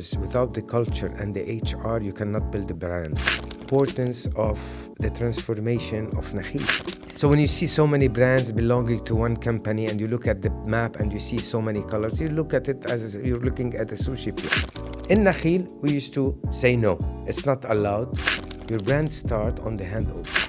Without the culture and the HR, you cannot build a brand. Importance of the transformation of Nakheel. So when you see so many brands belonging to one company and you look at the map and you see so many colors, you look at it as you're looking at a sushi plate. In Nakheel, we used to say no, it's not allowed. Your brand start on the handover.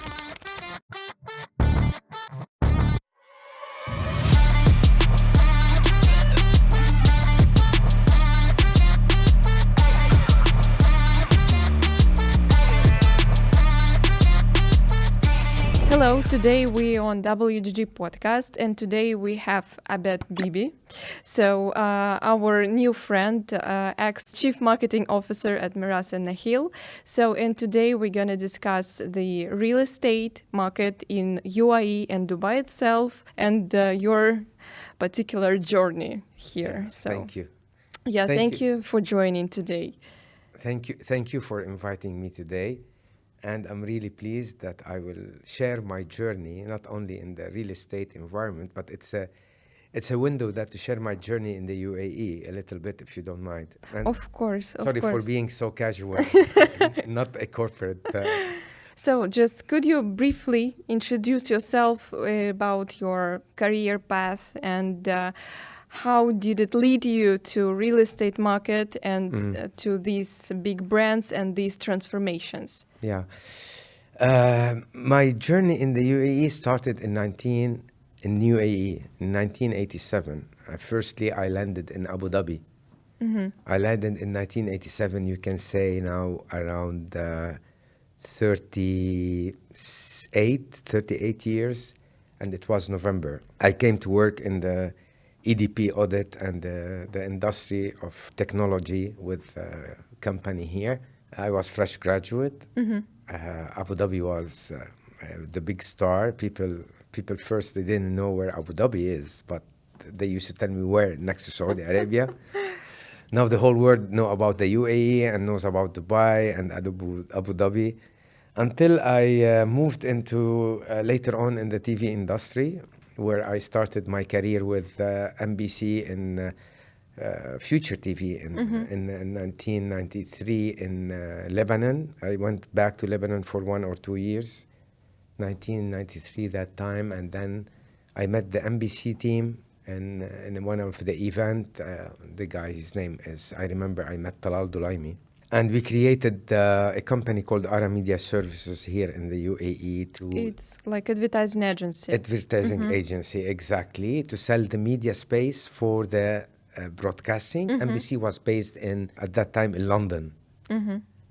Hello, today we on WGG podcast, and today we have Abed Bibi. So our new friend, ex-chief marketing officer at Meraas and Nakheel. And today we're going to discuss the real estate market in UAE and Dubai itself, and your particular journey here. Thank you. Yeah, thank you for joining today. Thank you for inviting me today. And I'm really pleased that I will share my journey, not only in the real estate environment, but it's a window that to share my journey in the UAE a little bit, if you don't mind. And of course. Sorry for being so casual, not a corporate. So just could you briefly introduce yourself about your career path and how did it lead you to real estate market and to these big brands and these transformations? Yeah. My journey in the UAE started in 1987. Firstly, I landed in Abu Dhabi. Mm-hmm. I landed in 1987, you can say now around 38 years, and it was November. I came to work in the EDP audit and the industry of technology with a company here. I was fresh graduate. Mm-hmm. Abu Dhabi was the big star. People first, they didn't know where Abu Dhabi is, but they used to tell me where, next to Saudi Arabia. Now the whole world know about the UAE and knows about Dubai and Abu Dhabi. Until I moved into, later on in the TV industry, where I started my career with MBC in Future TV in 1993 in Lebanon. I went back to Lebanon for 1 or 2 years, 1993 that time, and then I met the MBC team in one of the event. The guy, his name is, I remember I met Talal Dulaimi. And we created a company called Ara Media Services here in the UAE. It's like advertising agency. Advertising agency, exactly, to sell the media space for the broadcasting. MBC was based at that time in London.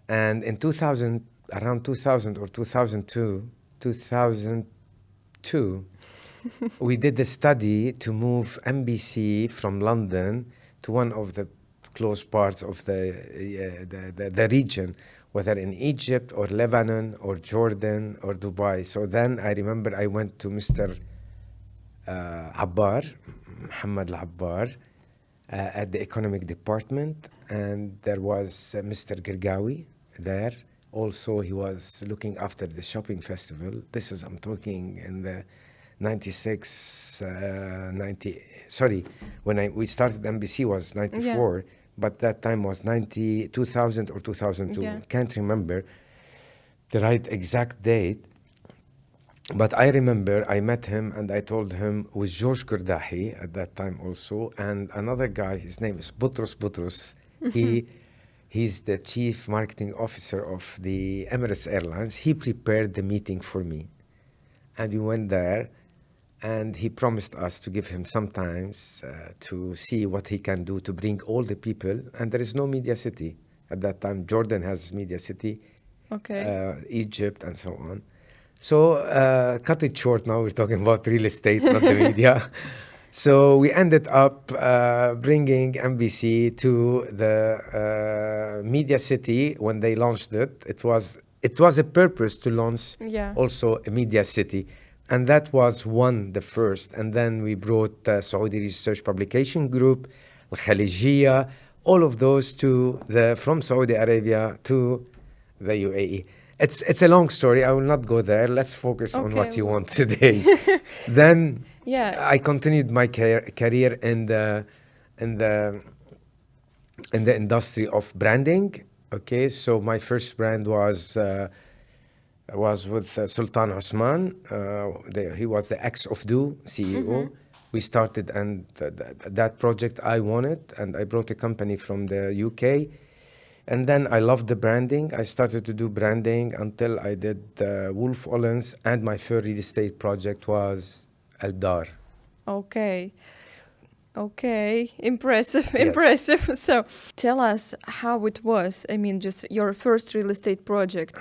And in 2000, around 2000 or 2002, we did a study to move MBC from London to one of the close parts of the region, whether in Egypt or Lebanon or Jordan or Dubai. So then I remember I went to Mr. Abbar, Muhammad Al-Abbar, at the economic department, and there was Mr. Girgawi there. Also, he was looking after the shopping festival. This is, I'm talking in the 96, 90, sorry, when we started MBC was 94. Yeah. But that time was 2000 or 2002. Yeah. Can't remember the right exact date. But I remember I met him and I told him with George Kurdahi at that time also, and another guy, his name is Boutros. He's the chief marketing officer of the Emirates Airlines. He prepared the meeting for me. And we went there. And he promised us to give him some time to see what he can do to bring all the people. And there is no media city at that time. Jordan has media city, Egypt, and so on. So cut it short now, we're talking about real estate, not the media. So we ended up bringing MBC to the media city when they launched it. It was a purpose to launch also a media city. And that was the first. And then we brought Saudi Research Publication Group, Al-Khalijiyya, all of those from Saudi Arabia to the UAE. It's a long story. I will not go there. Let's focus on what you want today. Then I continued my career in the in the industry of branding. Okay, so my first brand was with Sultan Osman. He was the ex of Do CEO. We started, and that project I won it, and I brought a company from the UK. And then I loved the branding. I started to do branding until I did Wolf Ollens, and my first real estate project was Eldar. Okay. Okay, impressive, Yes. impressive. So tell us how it was. I mean, just your first real estate project.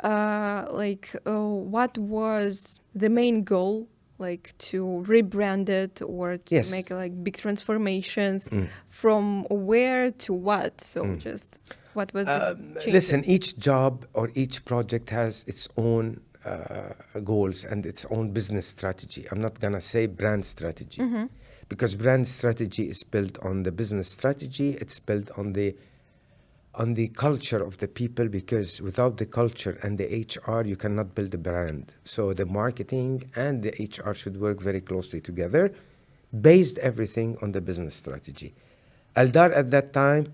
What was the main goal? Like to rebrand it or to Yes. make like big transformations from where to what? So just what was the changes? Listen, each job or each project has its own goals and its own business strategy. I'm not gonna say brand strategy, because brand strategy is built on the business strategy. It's built on the culture of the people, because without the culture and the HR, you cannot build a brand. So the marketing and the HR should work very closely together, based everything on the business strategy. Eldar at that time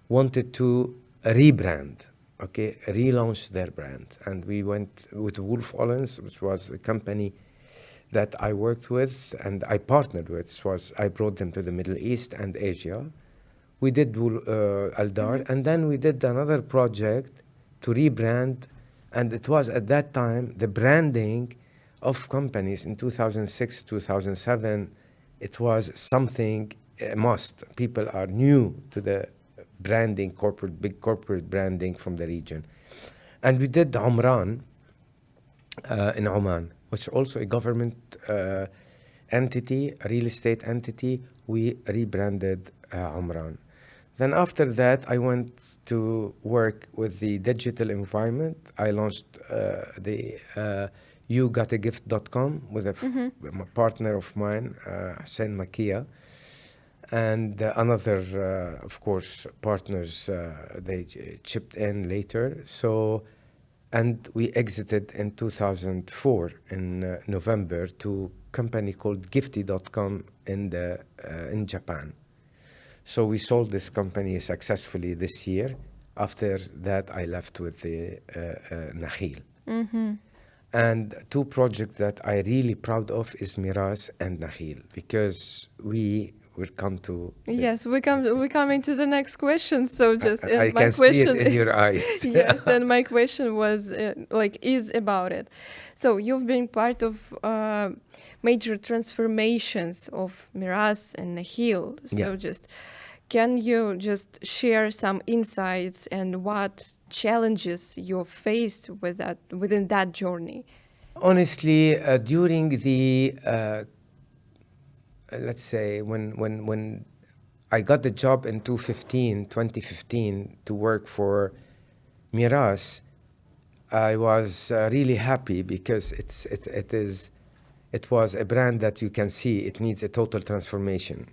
wanted to rebrand, okay, relaunch their brand. And we went with Wolf Ollens, which was a company that I worked with and I partnered with. I brought them to the Middle East and Asia. We did Eldar, and then we did another project to rebrand, and it was at that time the branding of companies in 2006, 2007. It was something, a must. People are new to the branding, big corporate branding from the region. And we did Umran in Oman, which is also a government entity, a real estate entity. We rebranded Umran. Then after that, I went to work with the digital environment. I launched the YouGotAGift.com with a partner of mine, Hussein Makia, and another, of course, partners, they chipped in later. So, and we exited in 2004 in November to a company called Gifty.com in Japan. So we sold this company successfully this year. After that, I left with the Nakheel. And two projects that I really proud of is Meraas and Nakheel, because we will come to... Yes, we coming to the next question. So just I my can question, see it in your eyes. yes, and my question was is about it. So you've been part of major transformations of Meraas and Nakheel. So just can you just share some insights and what challenges you faced within that journey? Honestly, during the let's say when I got the job in 2015 to work for Meraas, I was really happy, because it was a brand that you can see it needs a total transformation.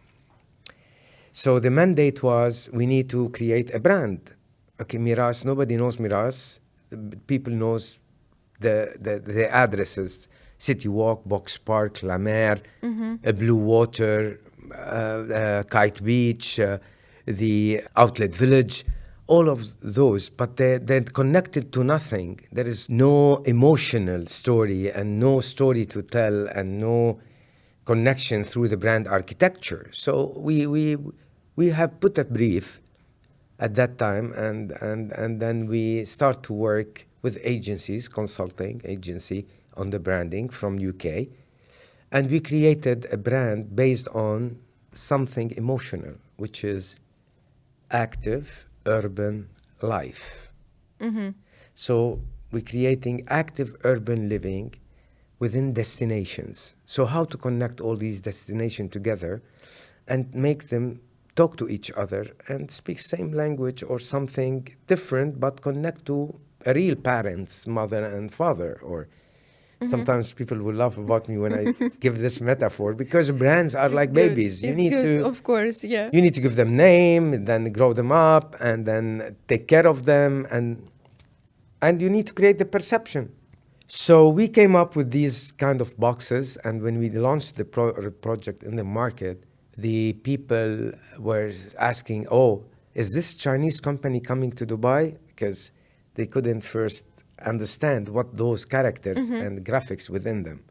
So the mandate was, we need to create a brand. Okay, Meraas, nobody knows Meraas. People knows the addresses: City Walk, Box Park, La Mer, Blue Water, Kite Beach, the Outlet Village, all of those, but they're connected to nothing. There is no emotional story and no story to tell and no connection through the brand architecture. So we have put a brief at that time, and then we start to work with agencies, consulting agency on the branding from UK, and we created a brand based on something emotional, which is active urban life. So we're creating active urban living within destinations. So how to connect all these destinations together and make them talk to each other and speak same language or something different, but connect to a real parents, mother and father. Or sometimes people will laugh about me when I give this metaphor, because brands are like Good. babies. It's good, of course, yeah. You need to give them name, then grow them up, and then take care of them, and you need to create the perception. So we came up with these kind of boxes, and when we launched the project in the market, the people were asking, oh, is this Chinese company coming to Dubai? Because they couldn't first understand what those characters and graphics within them.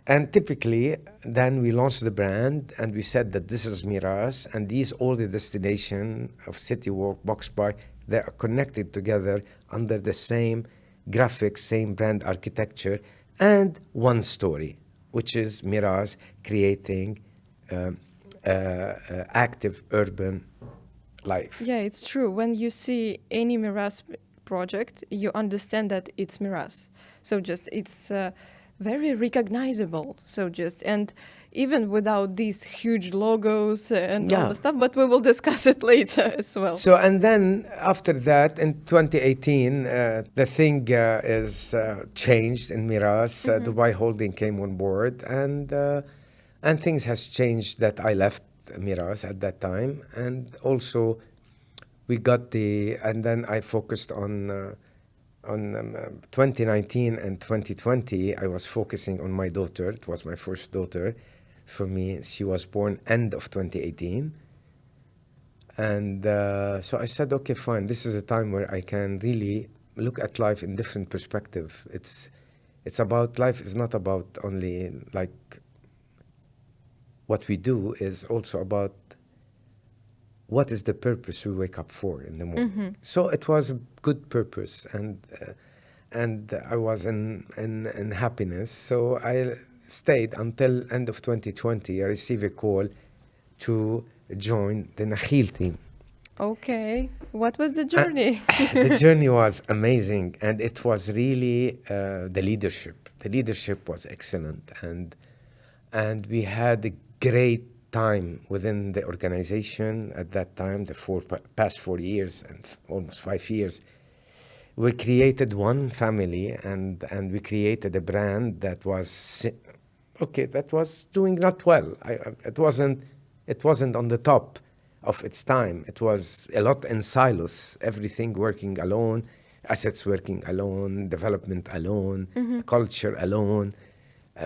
And typically, then we launched the brand and we said that this is Meraas, and these all the destination of City Walk, Box Bar, they are connected together under the same graphics, same brand architecture, and one story, which is Meraas creating active urban life. Yeah, it's true. When you see any Meraas project, you understand that it's Meraas. So just it's very recognizable. So just and even without these huge logos and all Yeah. the stuff, but we will discuss it later as well. So, and then after that, in 2018, the thing is changed in Meraas. Dubai Holding came on board, and things has changed that I left Meraas at that time. And also, we got and then I focused on 2019 and 2020. I was focusing on my daughter. It was my first daughter. For me, she was born end of 2018. And so I said, okay, fine. This is a time where I can really look at life in different perspective. It's about life is not about only like what we do, is also about what is the purpose we wake up for in the morning. So it was a good purpose, and I was in happiness. So I stayed until end of 2020. I received a call to join the Nakheel team. Okay, what was the journey? The journey was amazing, and it was really the leadership. The leadership was excellent, and we had a great time within the organization at that time. The past 4 years and almost 5 years, we created one family, and we created a brand that was that was doing not well. It wasn't on the top of its time. It was a lot in silos, everything working alone, assets working alone, development alone, culture alone,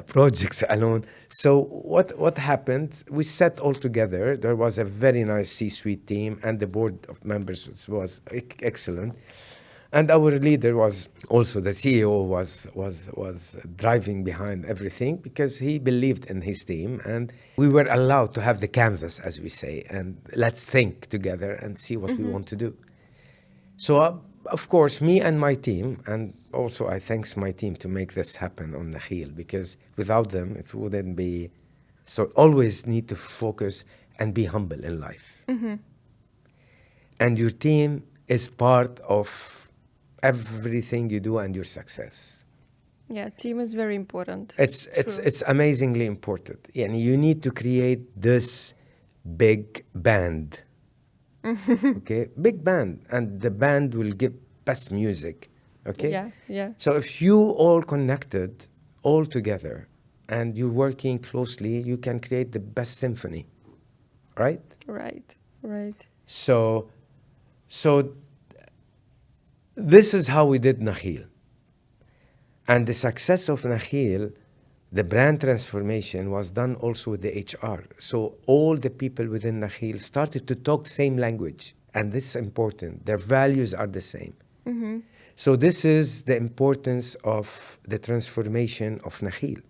projects alone. So what happened? We sat all together. There was a very nice C-suite team, and the board of members was excellent. And our leader was also the CEO was driving behind everything, because he believed in his team, and we were allowed to have the canvas, as we say, and let's think together and see what we want to do. So of course, me and my team, and also I thanks my team to make this happen on Nakheel, because without them it wouldn't be. So always need to focus and be humble in life. And your team is part of everything you do and your success. Yeah, team is very important. It's amazingly important. And you need to create this big band. Okay, big band, and the band will give best music. Okay. Yeah. So if you all connected, all together, and you're working closely, you can create the best symphony, right? Right. So this is how we did Nakheel. And the success of Nakheel, the brand transformation, was done also with the HR. So all the people within Nakheel started to talk the same language. And this is important. Their values are the same. So this is the importance of the transformation of Nakheel.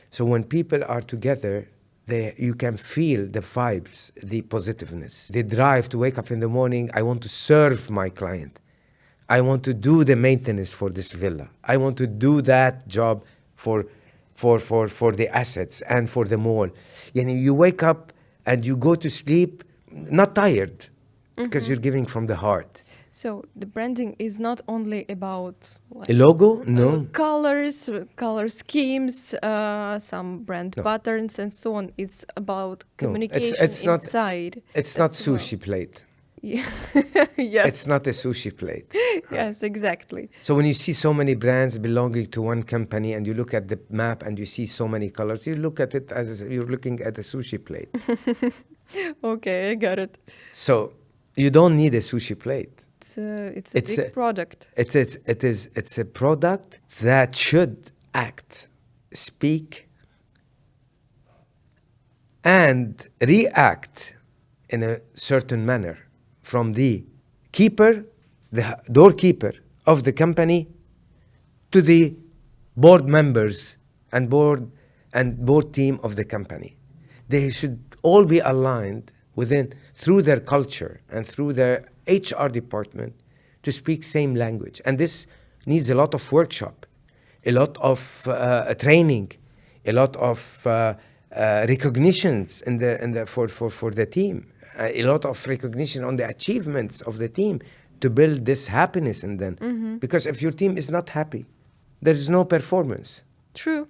So when people are together, you can feel the vibes, the positiveness, the drive to wake up in the morning. I want to serve my client. I want to do the maintenance for this villa. I want to do that job for the assets and for the mall. You wake up and you go to sleep not tired, because you're giving from the heart. So the branding is not only about A logo? No. colors, color schemes, some brand patterns and so on. It's about communication inside. It's not Sushi Plate. Yeah. Yes. It's not a Sushi Plate. Yes, exactly. So when you see so many brands belonging to one company, and you look at the map and you see so many colors, you look at it as you're looking at a Sushi Plate. Okay, I got it. So you don't need a Sushi Plate. It's a big product. It's a product that should act, speak, and react in a certain manner from the keeper, the doorkeeper of the company, to the board members and board team of the company. They should all be aligned through their culture and through their HR department to speak same language. And this needs a lot of workshop, a lot of training, a lot of recognitions for the team, a lot of recognition on the achievements of the team to build this happiness in them. Mm-hmm. Because if your team is not happy, there is no performance. True.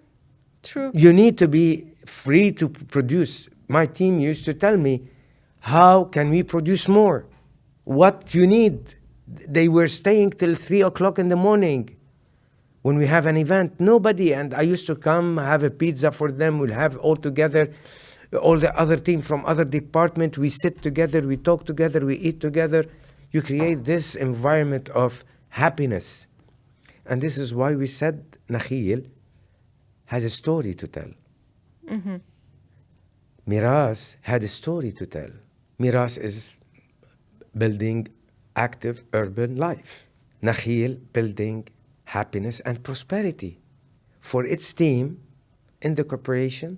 You need to be free to produce. My team used to tell me, how can we produce more? What you need? They were staying till 3 o'clock in the morning when we have an event. Nobody. And I used to come, have a pizza for them. We'll have all together, all the other team from other department. We sit together, we talk together, we eat together. You create this environment of happiness. And this is why we said Nakheel has a story to tell. Mm-hmm. Meraas had a story to tell. Meraas is building active urban life. Nakheel building happiness and prosperity for its team in the corporation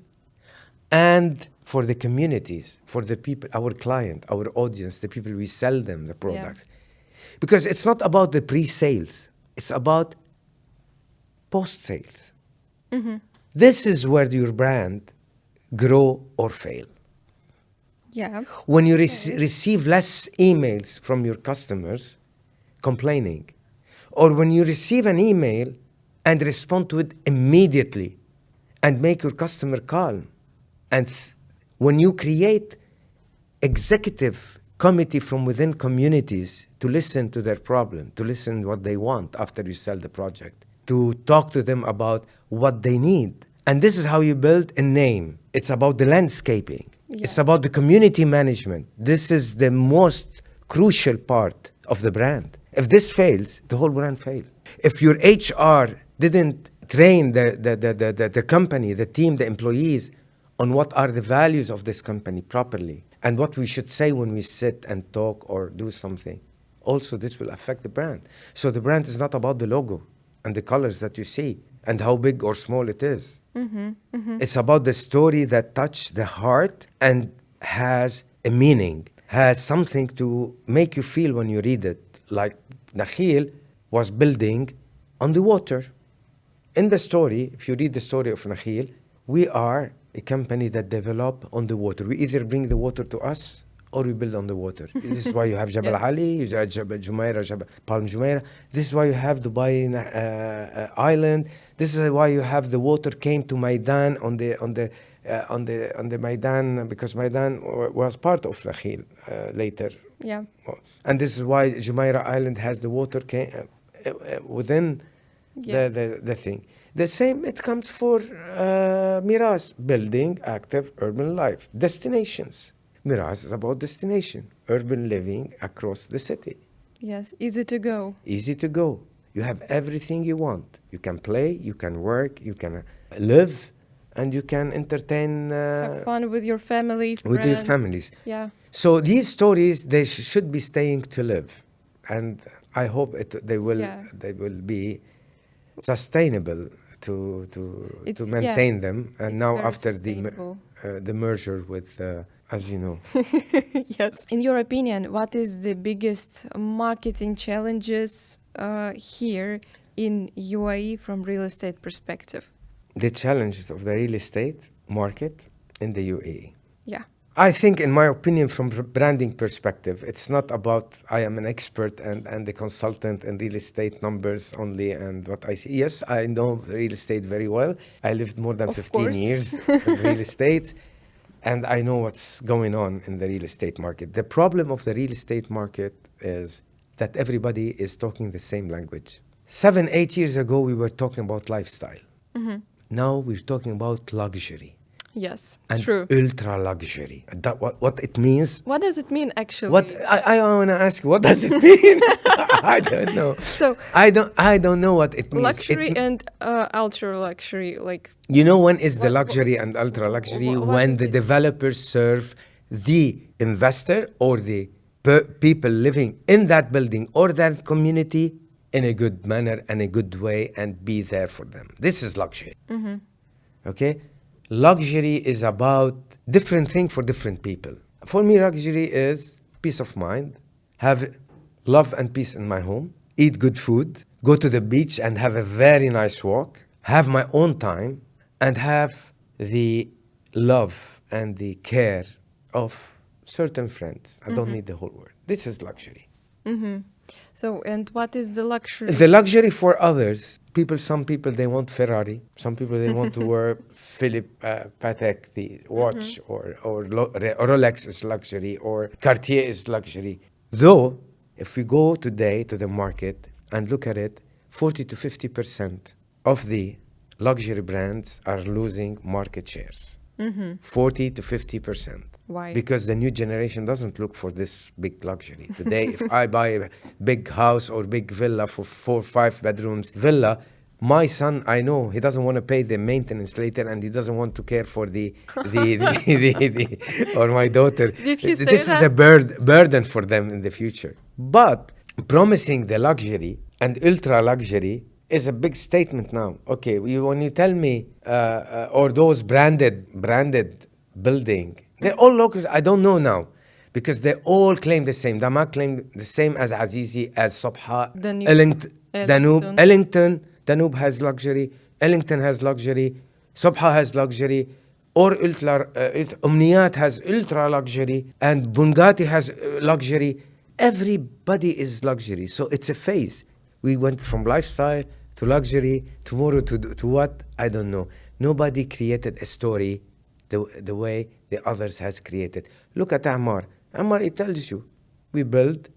and for the communities, for the people, our client, our audience, the people we sell them the products. Yeah. Because it's not about the pre-sales, it's about post-sales. Mm-hmm. This is where your brand grow or fail. Yeah. When you receive less emails from your customers complaining, or when you receive an email and respond to it immediately and make your customer calm, and when you create executive committee from within communities to listen to their problem, to listen what they want after you sell the project, to talk to them about what they need. And this is how you build a name. It's about the landscaping. Yes. It's about the community management. This is the most crucial part of the brand. If this fails, the whole brand fails. If your HR didn't train the company, the team, the employees on what are the values of this company properly and what we should say when we sit and talk or do something, also this will affect the brand. So the brand is not about the logo and the colors that you see and how big or small it is. Mm-hmm, mm-hmm. It's about the story that touches the heart and has a meaning, has something to make you feel when you read it. Like Nakheel was building on the water. In the story, if you read the story of Nakheel, we are a company that develop on the water. We either bring the water to us or we build on the water. This is why you have Jabal Yes. Ali, you have Jabal Jumeirah, Palm Jumeirah. This is why you have Dubai Island. This is why you have the water came to Maidan on the Maidan, because Maidan was part of Nakheel later. Yeah. And this is why Jumeirah Island has the water within Yes. the thing. The same, it comes for Meraas, building active urban life. Destinations. Meraas is about destination, urban living across the city. Yes, easy to go. Easy to go. You have everything you want. You can play, you can work, you can live, and you can entertain. Have fun with your family, friends. With your families. Yeah. So these stories, they should be staying to live. And I hope they will be sustainable to maintain them. And now after the merger with, as you know. Yes. In your opinion, what is the biggest marketing challenges here in UAE from real estate perspective? The challenges of the real estate market in the UAE. Yeah. I think, in my opinion, from branding perspective, it's not about I am an expert and a consultant in real estate numbers only and what I see. Yes, I know real estate very well. I lived more than 15 years in real estate, and I know what's going on in the real estate market. The problem of the real estate market is that everybody is talking the same language. 7-8 years ago, we were talking about lifestyle. Mm-hmm. Now we're talking about luxury. Yes, and true. Ultra luxury. That what it means. What does it mean actually? What I want to ask you, what does it mean? I don't know. So I don't know what it means. Luxury and ultra luxury, like. You know, when is the luxury and ultra luxury? What when the developers serve the investor or the people living in that building or that community in a good manner and a good way and be there for them. This is luxury. Okay? Luxury is about different thing for different people. For me, luxury is peace of mind, have love and peace in my home, eat good food, go to the beach and have a very nice walk, have my own time, and have the love and the care of certain friends. I don't need the whole world. This is luxury. So, and what is the luxury? The luxury for others, some people, they want Ferrari. Some people, they want to wear Philippe Patek, the watch, or Rolex is luxury, or Cartier is luxury. Though, if we go today to the market and look at it, 40 to 50% of the luxury brands are losing market shares. 40 to 50%. Why? Because the new generation doesn't look for this big luxury. Today, if I buy a big house or big villa for 4 or 5 bedrooms villa, my son, I know, he doesn't want to pay the maintenance later, and he doesn't want to care for or my daughter. Did he say this that? is a burden for them in the future. But promising the luxury and ultra luxury is a big statement now. Okay, when you tell me, or those branded building, they're all local. I don't know now, because they all claim the same. Damak claim the same as Azizi, as Sobha, Danube, Danube has luxury, Ellington has luxury, Sobha has luxury, or Umniyat has ultra luxury, and Bungati has luxury. Everybody is luxury. So it's a phase. We went from lifestyle to luxury, tomorrow to what? I don't know. Nobody created a story the way the others has created. Look at Ammar. Ammar, it tells you, we build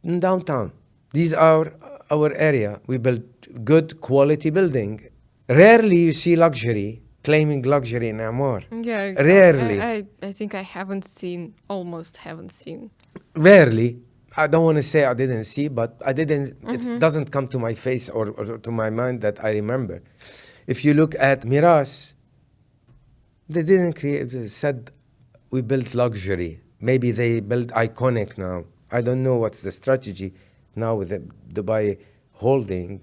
in downtown. These are our area. We build good quality building. Rarely you see luxury, claiming luxury in Ammar. Yeah, Rarely. I think I almost haven't seen. Rarely. I don't want to say I didn't see, but it doesn't come to my face or to my mind that I remember. If you look at Meraas, they said we built luxury. Maybe they built iconic now. I don't know what's the strategy now with the Dubai holding,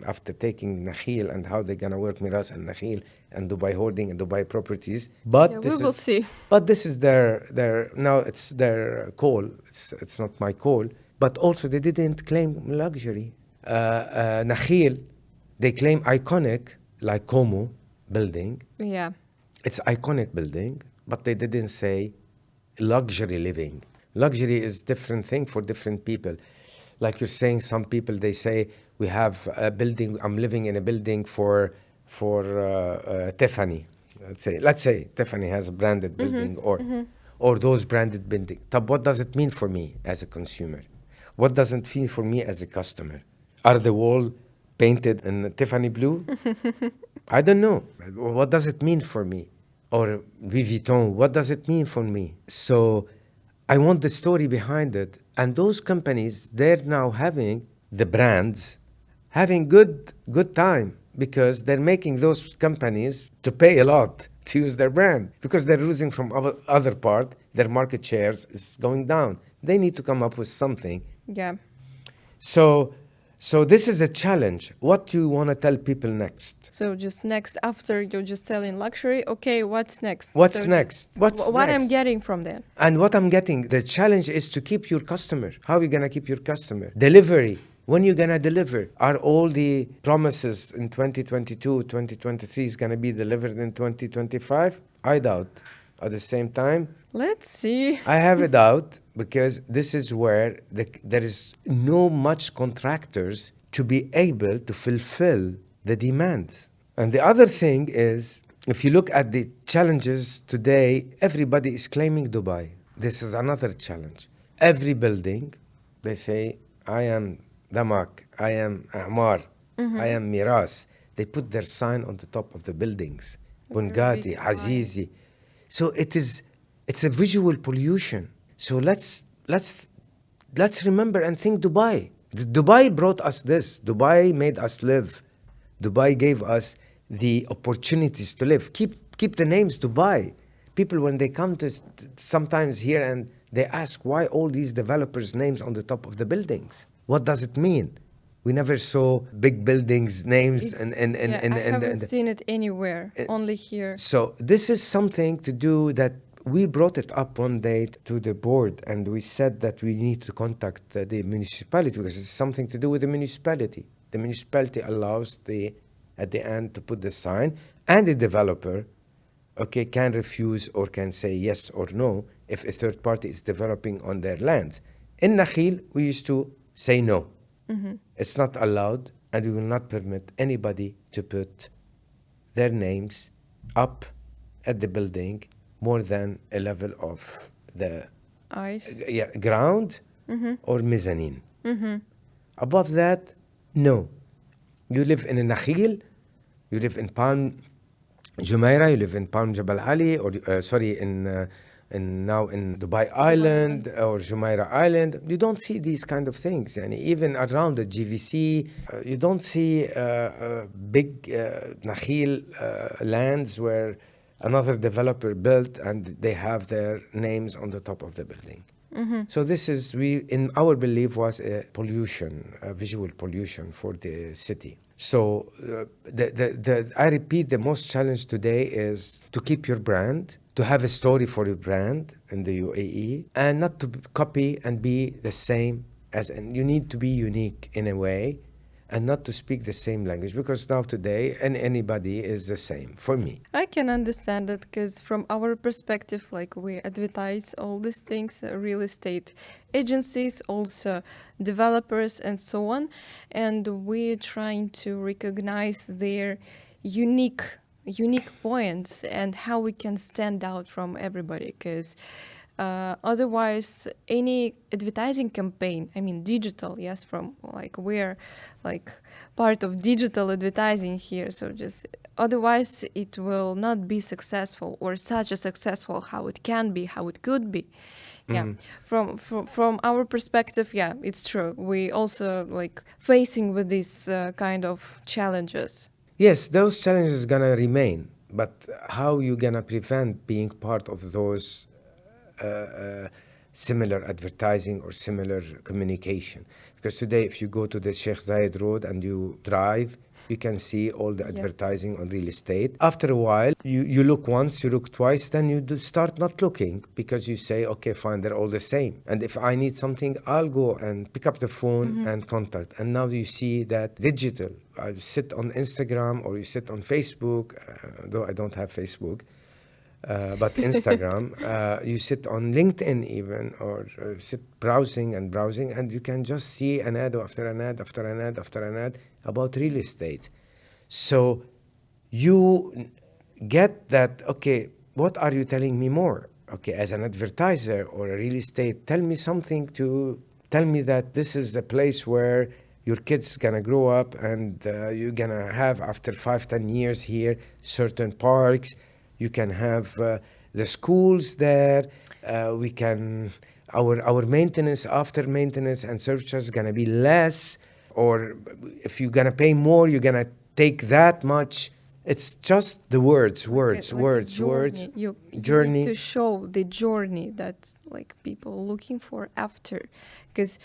after taking Nakheel, and how they're going to work Meraas and Nakheel and Dubai holding and Dubai properties. But yeah, we will see. But this is their now it's their call. It's not my call. But also they didn't claim luxury. Nakheel, they claim iconic, like Como building. Yeah. It's iconic building, but they didn't say luxury living. Luxury is different thing for different people. Like you're saying, some people, they say, we have a building, I'm living in a building for Tiffany. Let's say Tiffany has a branded building, or those branded buildings. What does it mean for me as a consumer? What does it mean for me as a customer? Are the wall painted in Tiffany blue? I don't know. What does it mean for me? Or Louis Vuitton, what does it mean for me? So I want the story behind it. And those companies, they're now having the brands, having good time, because they're making those companies to pay a lot to use their brand, because they're losing from other part, their market shares is going down. They need to come up with something. Yeah. So this is a challenge. What do you want to tell people next? So just next, after you're just telling luxury, okay, what's next? What's next? What I'm getting from that? And what I'm getting, the challenge is to keep your customer. How are you going to keep your customer? Delivery. When you're going to deliver? Are all the promises in 2022, 2023 is going to be delivered in 2025? I doubt. At the same time, let's see. I have a doubt, because this is where there is no much contractors to be able to fulfill the demand. And the other thing is, if you look at the challenges today, everybody is claiming Dubai. This is another challenge. Every building, they say, I am Damak, I am Ammar, I am Meraas. They put their sign on the top of the buildings. Bungati, Azizi. So it's a visual pollution. So let's remember and think Dubai. Dubai brought us this. Dubai made us live. Dubai gave us the opportunities to live. Keep the names Dubai. People, when they come to sometimes here and they ask why all these developers' names on the top of the buildings. What does it mean? We never saw big buildings names I haven't seen it anywhere, only here. So this is something to do that we brought it up one day to the board, and we said that we need to contact the municipality because it's something to do with the municipality. The municipality allows at the end to put the sign, and the developer, okay, can refuse or can say yes or no if a third party is developing on their land. In Nakheel, we used to say no. It's not allowed, and we will not permit anybody to put their names up at the building more than a level of the ground or mezzanine. Above that, no. You live in Nakheel, you live in Palm Jumeirah, you live in Palm Jabal Ali, or now in Dubai Island or Jumeirah Island. You don't see these kind of things. And even around the GVC, you don't see big Nakheel lands where another developer built and they have their names on the top of the building. So this is, in our belief, was a pollution, a visual pollution for the city. So I repeat, the most challenge today is to keep your brand, to have a story for your brand in the UAE, and not to copy and be the same and you need to be unique in a way, and not to speak the same language, because now today anybody is the same for me. I can understand it because from our perspective, like we advertise all these things, real estate agencies, also developers and so on, and we're trying to recognize their unique points and how we can stand out from everybody, because otherwise any advertising campaign, I mean digital, yes, from like we're like part of digital advertising here, so just otherwise it will not be successful or such a successful how it can be, how it could be. From our perspective, it's true, we also like facing with these kind of challenges. Yes, those challenges gonna remain, but how you gonna prevent being part of those similar advertising or similar communication? Because today, if you go to the Sheikh Zayed Road and you drive, you can see all the advertising on real estate. After a while, you look once, you look twice, then you start not looking, because you say, okay, fine, they're all the same. And if I need something, I'll go and pick up the phone and contact. And now you see that digital. I sit on Instagram or you sit on Facebook, though I don't have Facebook. But Instagram, you sit on LinkedIn even, or sit browsing, and you can just see an ad after an ad after an ad after an ad about real estate. So you get that, okay, what are you telling me more? Okay, as an advertiser or a real estate, tell me something to tell me that this is the place where your kid's gonna grow up, and you're gonna have, after 5-10 years here, certain parks. You can have the schools there. We can our maintenance, after maintenance and service charge is gonna be less. Or if you're gonna pay more, you're gonna take that much. It's just the words. You need to show the journey that like people looking for after, because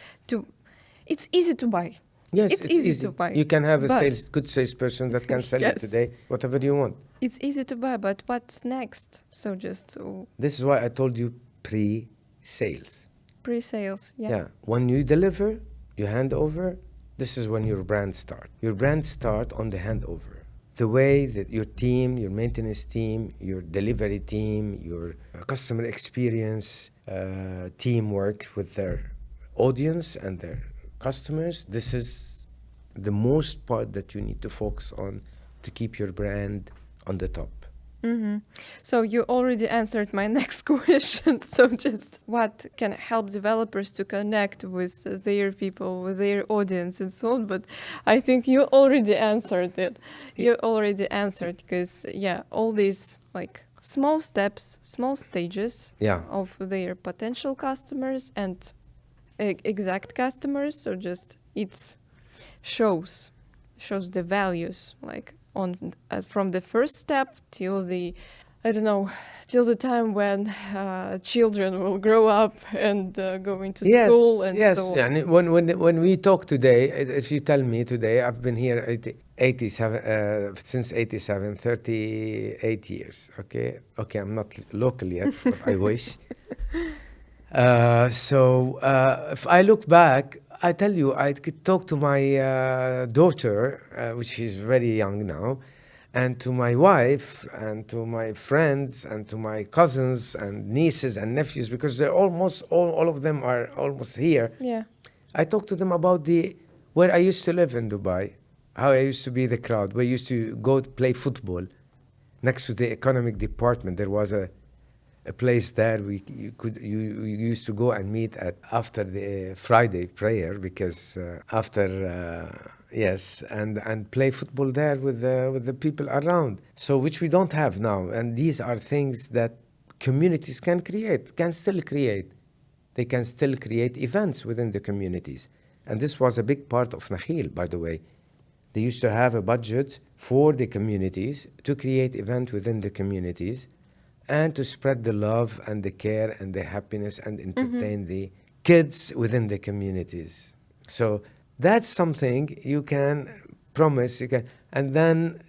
it's easy to buy. Yes, it's easy to buy. You can have a good salesperson that can sell you today whatever you want. It's easy to buy, but what's next? So just... This is why I told you pre-sales. Pre-sales, Yeah, when you deliver, you hand over, this is when your brand starts. Your brand starts on the handover. The way that your team, your maintenance team, your delivery team, your customer experience team works with their audience and their customers, this is the most part that you need to focus on to keep your brand on the top. So you already answered my next question. So just what can help developers to connect with their people, with their audience and so on. But I think you already answered it. You already answered, because all these like small steps, small stages of their potential customers and exact customers. So just it shows the values, like on from the first step till the I don't know, till the time when children will grow up and go into Yes, school and yes. so on. And when we talk today, if you tell me today, I've been here 87 since 87, 38 years. Okay, I'm not local yet, but I wish. If I look back, I tell you, I could talk to my daughter, which is very young now, and to my wife, and to my friends, and to my cousins, and nieces, and nephews, because they're almost, all of them are almost here. Yeah. I talk to them about where I used to live in Dubai, how I used to be the crowd, where I used to go to play football. Next to the economic department, there was a place there you used to go and meet at after the Friday prayer, because after yes, and play football there with the people around, so which we don't have now. And these are things that communities can still create. They can still create events within the communities, and this was a big part of Nakheel, by the way. They used to have a budget for the communities to create event within the communities and to spread the love and the care and the happiness and entertain the kids within the communities. So that's something you can promise, and then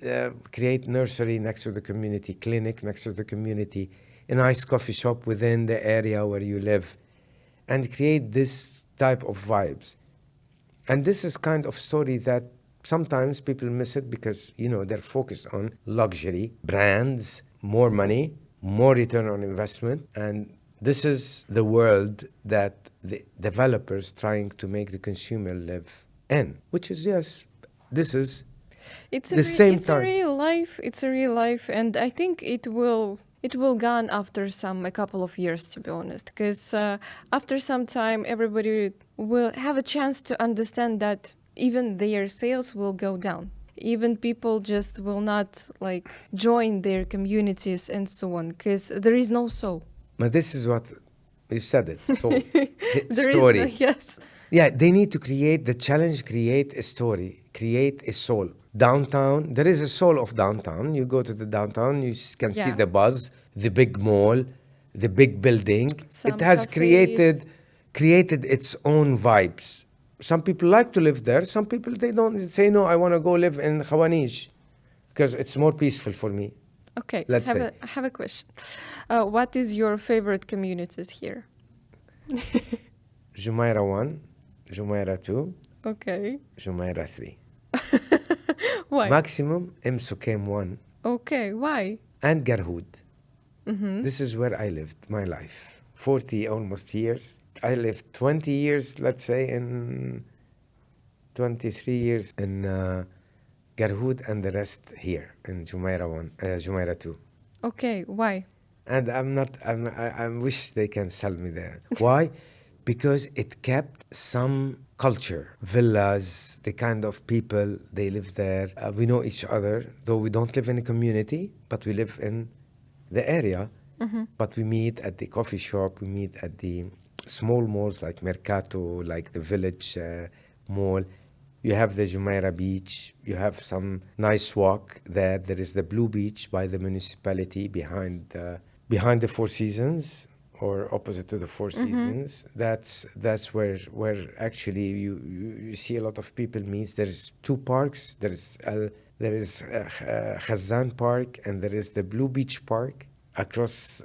create nursery next to the community, clinic next to the community, a nice coffee shop within the area where you live, and create this type of vibes. And this is kind of story that sometimes people miss it because, they're focused on luxury, brands, more money, more return on investment. And this is the world that the developers trying to make the consumer live in, which is, yes, this is the same It's time. a real life. It's a real life, and I think it will gone after a couple of years, to be honest, because after some time everybody will have a chance to understand that even their sales will go down. Even people just will not join their communities and so on, because there is no soul. But this is what you said it. So There story. is yes. Yeah, they need to create the challenge, create a story, create a soul. Downtown, there is a soul of downtown. You go to the downtown, you can see Yeah. the buzz, the big mall, the big building. Some It has cafes. created its own vibes. Some people like to live there. Some people, they don't say, no, I want to go live in Khawanij because it's more peaceful for me. Okay, Let's I say. have a question. What is your favorite communities here? Jumeirah 1, Jumeirah 2, Okay. Jumeirah 3. Why? Maximum Sukaim 1 Okay, why? and Garhoud. This is where I lived my life. 40 almost years. I lived 20 years, let's say, in 23 years in Garhoud, and the rest here in Jumeirah 1, Jumeirah 2. Okay, why? And I wish they can sell me there. Why? Because it kept some culture, villas, the kind of people, they live there. We know each other, though we don't live in a community, but we live in the area. But we meet at the coffee shop, we meet at the small malls like Mercato, like the village mall. You have the Jumeirah beach, you have some nice walk there. There is the Blue Beach by the municipality behind the Four Seasons, or opposite to the Four Seasons. That's where actually you see a lot of people meet. There's two parks. There is Khazan Park, and there is the Blue Beach Park across.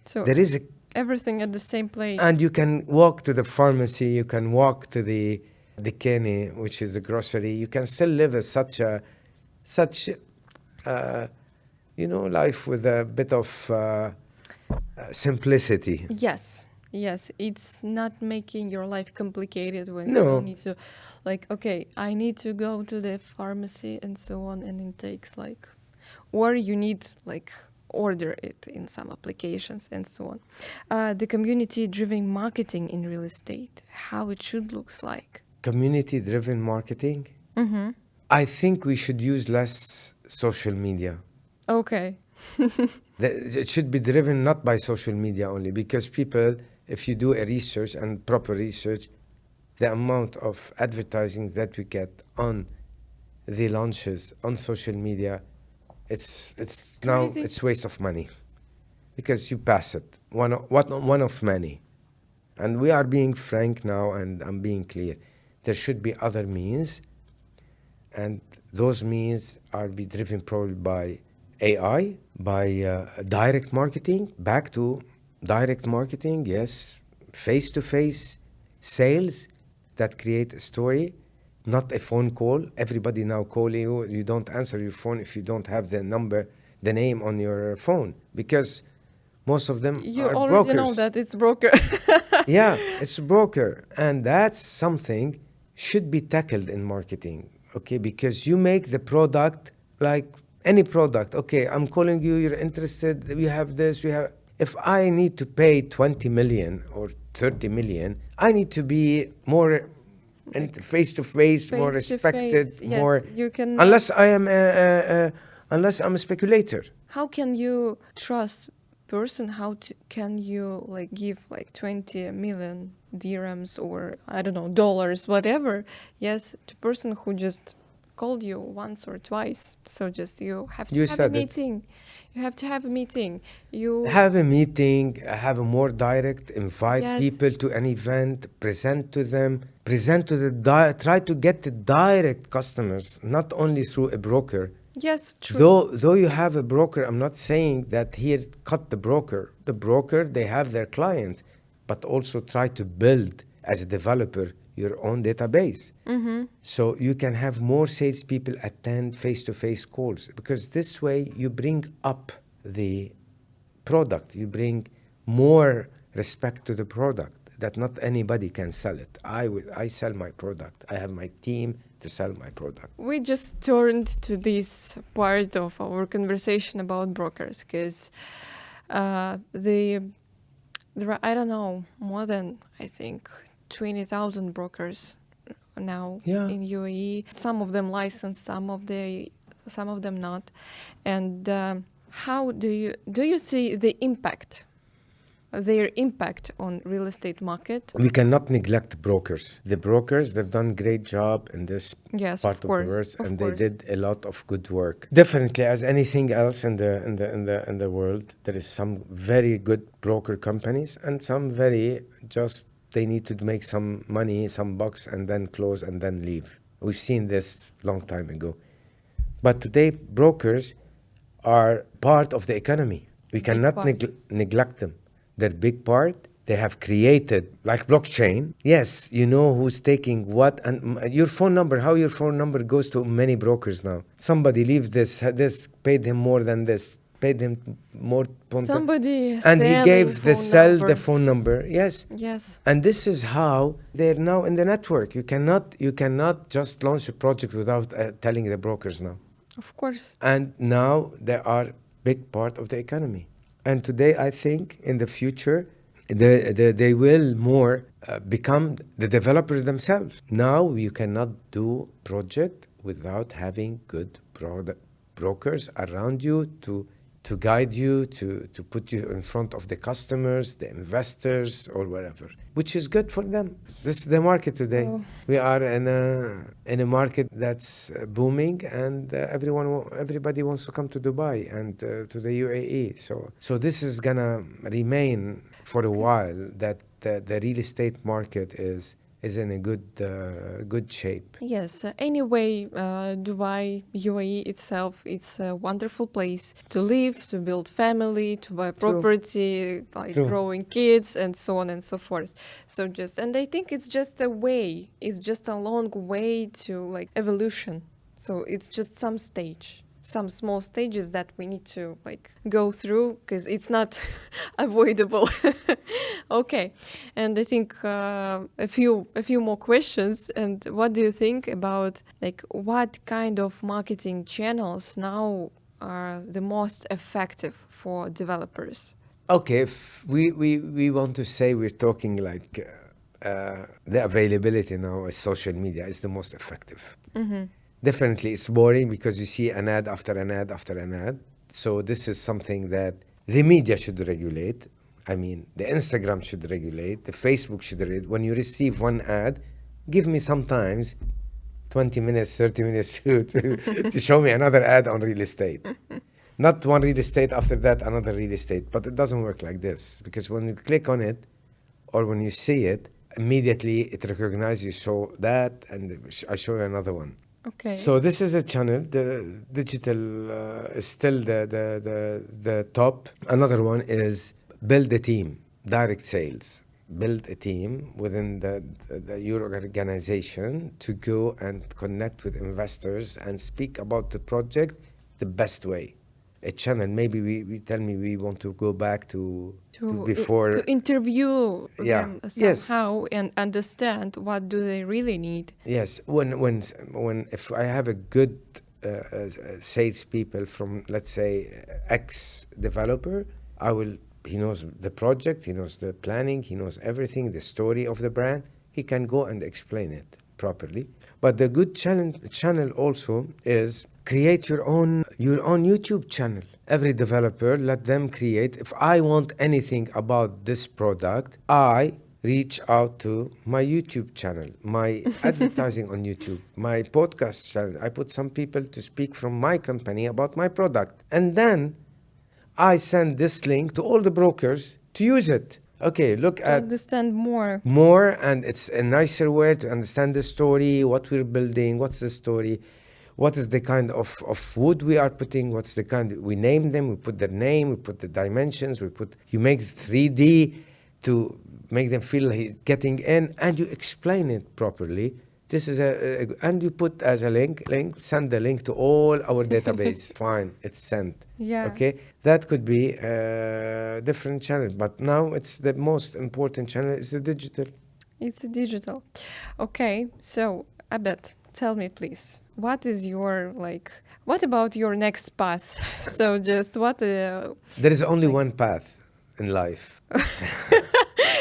So There is everything at the same place. and you can walk to the pharmacy. You can walk to the Kene, which is the grocery. You can still live as such life with a bit of simplicity. Yes, it's not making your life complicated when No. you need to, okay, I need to go to the pharmacy and so on, and it takes or you need order it in some applications and so on. The community-driven marketing in real estate, how it should looks like. Community-driven marketing. I think we should use less social media. Okay. It should be driven not by social media only, because people, if you do a research and proper research, the amount of advertising that we get on the launches on social media it's now Crazy. it's waste of money because you pass it one of many. And we are being frank now, and I'm being clear. There should be other means, and those means are be driven probably by AI, by direct marketing, back to direct marketing, yes, face-to-face sales that create a story, not a phone call. Everybody now call you, you don't answer your phone if you don't have the number, the name on your phone, because most of them You are already brokers. know that it's broker. Yeah, it's a broker, and that's something should be tackled in marketing, okay? Because you make the product like any product. Okay, I'm calling you, you're interested, we have this, we have. If I need to pay 20 million or 30 million, I need to be more face to face, more respected, Face-to-face, yes, more. you can. Unless I am, unless I'm a speculator. How can you trust person? Can you like give like 20 million dirhams or I don't know dollars, whatever? Yes, to person who just called you once or twice. So just you have to You have a said it. meeting. You have to have a meeting. You Have a meeting, have a more direct, invite Yes. people to an event, present to them, present to the try to get the direct customers, not only through a broker. yes, true. Though you have a broker, I'm not saying that here cut the broker. The broker, they have their clients, but also try to build as a developer your own database. Mm-hmm. So you can have more salespeople attend face-to-face calls, because this way you bring up the product, you bring more respect to the product, that not anybody can sell it. I sell my product. I have my team to sell my product. We just turned to this part of our conversation about brokers because there are, I don't know, more than, I think, 20,000 brokers now Yeah. in UAE. Some of them licensed, some of them not. And how do you see their impact on real estate market? We cannot neglect brokers. The brokers, they've done great job in this Yes, part of of course, the world, of and course. they did a lot of good work. Definitely, as anything else in the world, there is some very good broker companies and some very just they need to make some money, some bucks, and then close and then leave. We've seen this long time ago. But today, brokers are part of the economy. We Big cannot part. neglect them. They're big part. They have created, like blockchain. Yes, you know who's taking what, and your phone number, how your phone number goes to many brokers now. Somebody leaves this, paid him more than this, paid him more. Somebody and he selling gave the phone sell the numbers. phone number. Yes. Yes. And this is how they're now in the network. You cannot just launch a project without telling the brokers now. Of course. And now they are big part of the economy. And today, I think in the future, they will more become the developers themselves. Now you cannot do project without having good brokers around you to guide you, to put you in front of the customers, the investors, or whatever, which is good for them. This is the market today. Oh. We are in a market that's booming, and everybody wants to come to Dubai and to the UAE. So this is gonna remain for a while. That the real estate market is in a good shape. Yes. Anyway, Dubai, UAE itself, it's a wonderful place to live, to build family, to buy property, like True. growing kids, and so on and so forth. So and I think it's just a way. It's just a long way to like evolution. So it's just some small stages that we need to like go through because it's not avoidable. Okay, and I think a few more questions. And what do you think about like what kind of marketing channels now are the most effective for developers? Okay, if we want to say we're talking like the availability now is social media is the most effective. Mm-hmm. Definitely, it's boring because you see an ad after an ad after an ad. So this is something that the media should regulate. I mean, the Instagram should regulate, the Facebook should regulate. When you receive one ad, give me sometimes 20 minutes, 30 minutes to show me another ad on real estate. Not one real estate, after that another real estate. But it doesn't work like this, because when you click on it or when you see it, immediately it recognizes you, so that, and I show you another one. Okay. So this is a channel. The digital is still the top. Another one is build a team, direct sales. Build a team within your organization to go and connect with investors and speak about the project the best way. A channel, maybe we tell me we want to go back to before. To interview Yeah. them Yes. somehow and understand what do they really need. Yes, when if I have a good salespeople from, let's say, ex developer, he knows the project, he knows the planning, he knows everything, the story of the brand. He can go and explain it properly. But the good channel also is create your own YouTube channel. Every developer, let them create. If I want anything about this product, I reach out to my YouTube channel, my advertising on YouTube, my podcast channel. I put some people to speak from my company about my product. And then I send this link to all the brokers to use it. Okay, look To at understand more. and it's a nicer way to understand the story, what we're building, what's the story, what is the kind of wood we are putting, what's the kind, we name them, we put their name, we put the dimensions, you make 3D to make them feel he's getting in, and you explain it properly. This is and you put as a link, send the link to all our database. Fine, it's sent. Yeah. Okay, that could be a different channel, but now it's the most important channel is the digital. It's a digital. Okay, so Abed, tell me please, what about your next path? So just what... There is only one path in life.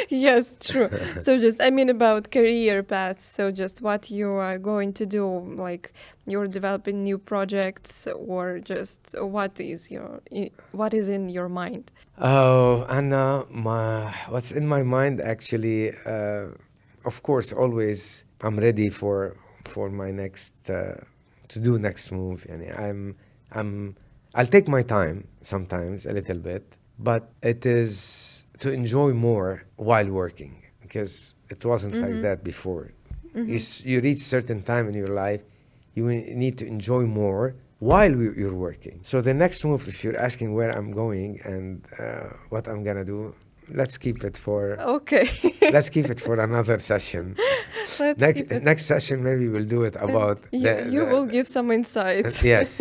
Yes, true. So just, about career path. So just what you are going to do, like you're developing new projects, or just what is in your mind? Oh, Anna, what's in my mind actually, of course, always I'm ready for my next, to do next move. I'll take my time sometimes, a little bit, but it is to enjoy more while working, because it wasn't like that before. You reach certain time in your life, you need to enjoy more while you're working. So the next move, if you're asking where I'm going and what I'm gonna do, let's keep it for let's keep it for another session. Next session maybe we'll do it about you will give some insights. Yes.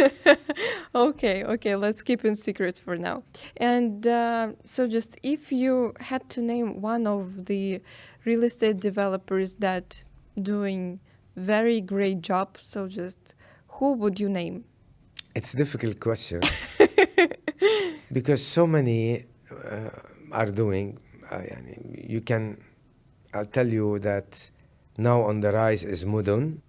Okay, let's keep in secret for now. And so just if you had to name one of the real estate developers that doing very great job, so just who would you name? It's a difficult question because so many are doing. I'll tell you that now on the rise is Mudun.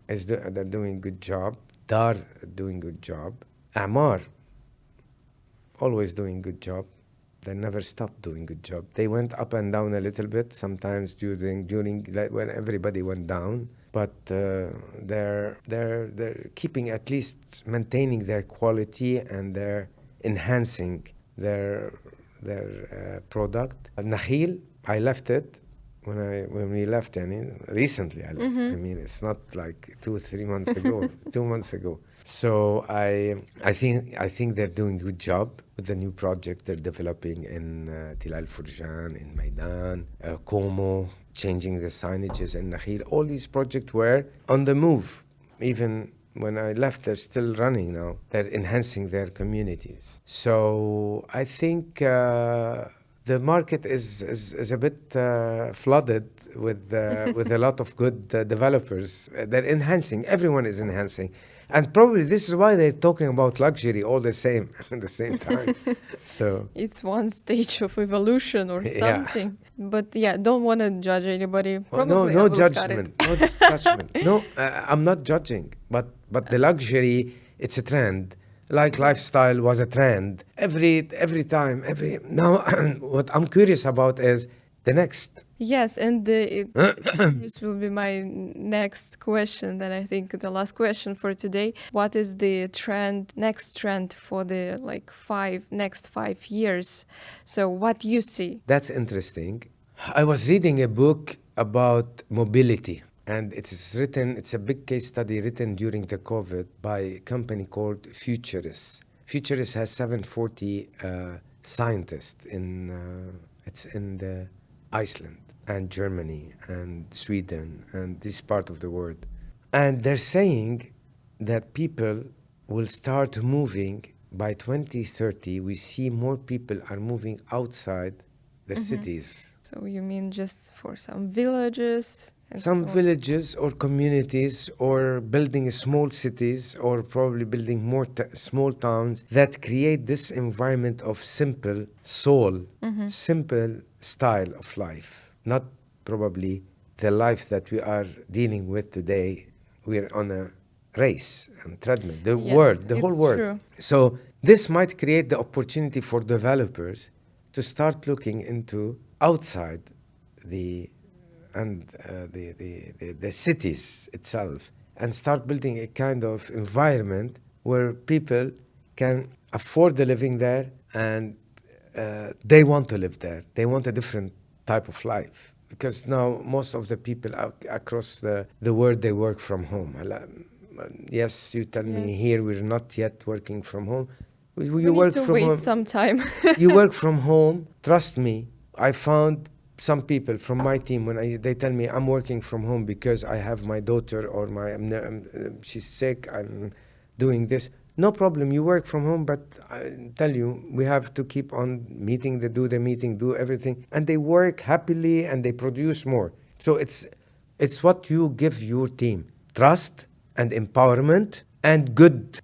They're doing good job. Dar doing good job. Amar always doing good job. They never stopped doing good job. They went up and down a little bit sometimes during like when everybody went down. But they're keeping, at least maintaining their quality, and they're enhancing their product. Nakheel, I left it when we left. Recently I left. It's not like 2-3 months ago. 2 months ago. So I think they're doing a good job with the new project they're developing in Tilal Furjan, in Maidan, Como, changing the signages in Nakheel. All these projects were on the move. Even when I left, they're still running now. They're enhancing their communities. So I think the market is a bit flooded with a lot of good developers. They're enhancing. Everyone is enhancing. And probably this is why they're talking about luxury all the same at the same time. So it's one stage of evolution or something. Yeah. But don't want to judge anybody. Probably no judgment. No judgment. No, I'm not judging. But the luxury, it's a trend. Like lifestyle was a trend. Every time. Now, what I'm curious about is the next. Yes, and this will be my next question. Then I think the last question for today. What is the next trend for the next 5 years? So what you see? That's interesting. I was reading a book about mobility, and it's a big case study written during the COVID by a company called Futurist. Futurist has 740 scientists it's in the Iceland and Germany and Sweden and this part of the world. And they're saying that people will start moving by 2030. We see more people are moving outside the cities. So you mean just for some villages? And Some so villages or communities, or building small cities, or probably building more small towns that create this environment of simple soul, simple style of life. Not probably the life that we are dealing with today. We're on a race and treadmill, the whole it's world. true. So this might create the opportunity for developers to start looking into outside the cities itself, and start building a kind of environment where people can afford the living there, and they want to live there. They want a different type of life, because now most of the people across the world, they work from home. Yes, you tell me here we're not yet working from home. You We work need to from wait home. some time. You work from home. Trust me, I found some people from my team when they tell me I'm working from home because I have my daughter, or she's sick, I'm doing this. No problem, you work from home, but I tell you, we have to keep on meeting, do the meeting, do everything, and they work happily and they produce more. So it's what you give your team: trust and empowerment and good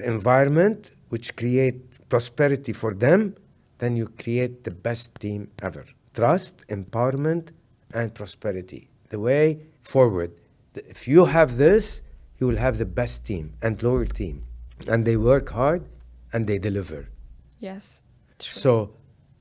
environment, which create prosperity for them. Then you create the best team ever. Trust, empowerment, and prosperity. The way forward. If you have this, you will have the best team and loyal team. And they work hard and they deliver. Yes. True.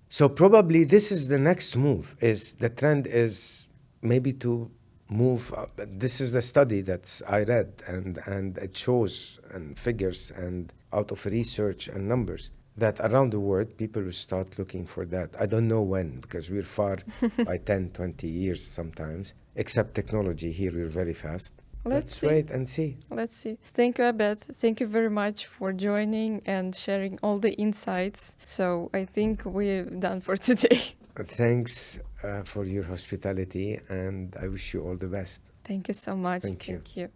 So probably this is the next move. The trend is maybe to move up. This is the study that I read, and it shows and figures and out of research and numbers that around the world people will start looking for that. I don't know when, because we're far by 10, 20 years sometimes. Except technology, here we're very fast. Let's wait and see. Let's see. Thank you, Abed. Thank you very much for joining and sharing all the insights. So I think we're done for today. Thanks for your hospitality, and I wish you all the best. Thank you so much. Thank you. Thank you.